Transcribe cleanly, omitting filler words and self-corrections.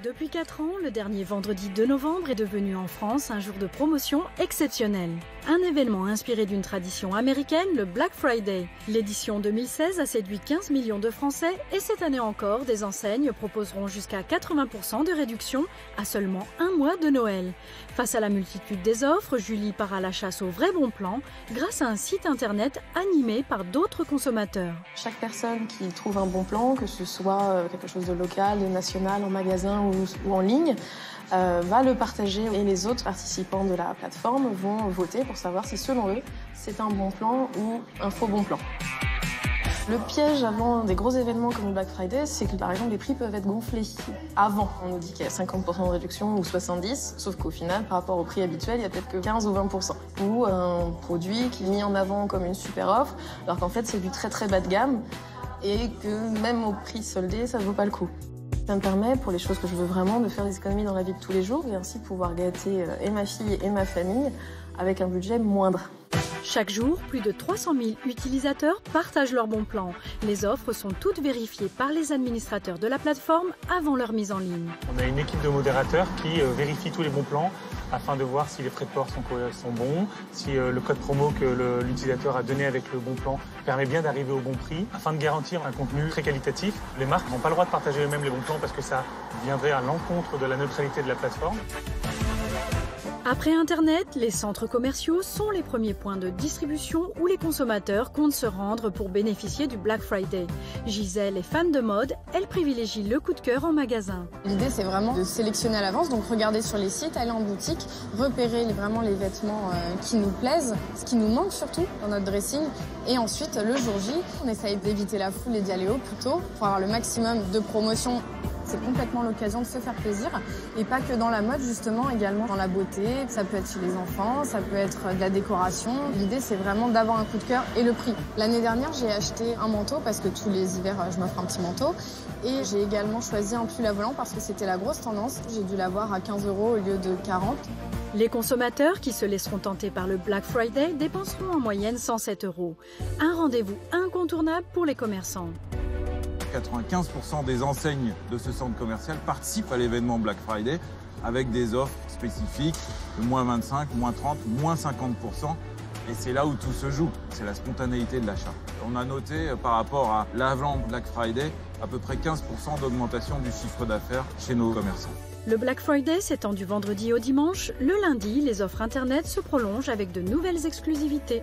Depuis 4 ans, le dernier vendredi 2 novembre est devenu en France un jour de promotion exceptionnel. Un événement inspiré d'une tradition américaine, le Black Friday. L'édition 2016 a séduit 15 millions de Français et cette année encore, des enseignes proposeront jusqu'à 80% de réduction à seulement un mois de Noël. Face à la multitude des offres, Julie part à la chasse au vrai bon plan grâce à un site internet animé par d'autres consommateurs. Chaque personne qui trouve un bon plan, que ce soit quelque chose de local, de national, en magasin ou en ligne, va le partager et les autres participants de la plateforme vont voter pour savoir si selon eux c'est un bon plan ou un faux bon plan. Le piège avant des gros événements comme le Black Friday, c'est que par exemple les prix peuvent être gonflés. Avant, on nous dit qu'il y a 50% de réduction ou 70%, sauf qu'au final, par rapport au prix habituel, il y a peut-être que 15 ou 20%. Ou un produit qui est mis en avant comme une super offre, alors qu'en fait c'est du très très bas de gamme et que même au prix soldé, ça ne vaut pas le coup. Ça me permet, pour les choses que je veux vraiment, de faire des économies dans la vie de tous les jours et ainsi pouvoir gâter et ma fille et ma famille avec un budget moindre. Chaque jour, plus de 300 000 utilisateurs partagent leurs bons plans. Les offres sont toutes vérifiées par les administrateurs de la plateforme avant leur mise en ligne. On a une équipe de modérateurs qui vérifie tous les bons plans afin de voir si les frais de port sont bons, si le code promo que l'utilisateur a donné avec le bon plan permet bien d'arriver au bon prix. Afin de garantir un contenu très qualitatif, les marques n'ont pas le droit de partager eux-mêmes les bons plans parce que ça viendrait à l'encontre de la neutralité de la plateforme. Après Internet, les centres commerciaux sont les premiers points de distribution où les consommateurs comptent se rendre pour bénéficier du Black Friday. Gisèle est fan de mode, elle privilégie le coup de cœur en magasin. L'idée, c'est vraiment de sélectionner à l'avance, donc regarder sur les sites, aller en boutique, repérer vraiment les vêtements qui nous plaisent, ce qui nous manque surtout dans notre dressing. Et ensuite, le jour J, on essaye d'éviter la foule et d'y aller au plus tôt pour avoir le maximum de promotions. C'est complètement l'occasion de se faire plaisir et pas que dans la mode, justement, également dans la beauté. Ça peut être chez les enfants, ça peut être de la décoration. L'idée, c'est vraiment d'avoir un coup de cœur et le prix. L'année dernière, j'ai acheté un manteau parce que tous les hivers, je m'offre un petit manteau. Et j'ai également choisi un pull à volant parce que c'était la grosse tendance. J'ai dû l'avoir à 15 € au lieu de 40. Les consommateurs qui se laisseront tenter par le Black Friday dépenseront en moyenne 107 €. Un rendez-vous incontournable pour les commerçants. 95% des enseignes de ce centre commercial participent à l'événement Black Friday avec des offres spécifiques de moins 25, moins 30, moins 50%. Et c'est là où tout se joue, c'est la spontanéité de l'achat. On a noté par rapport à l'avant Black Friday à peu près 15% d'augmentation du chiffre d'affaires chez nos commerçants. Le Black Friday s'étend du vendredi au dimanche. Le lundi, les offres Internet se prolongent avec de nouvelles exclusivités.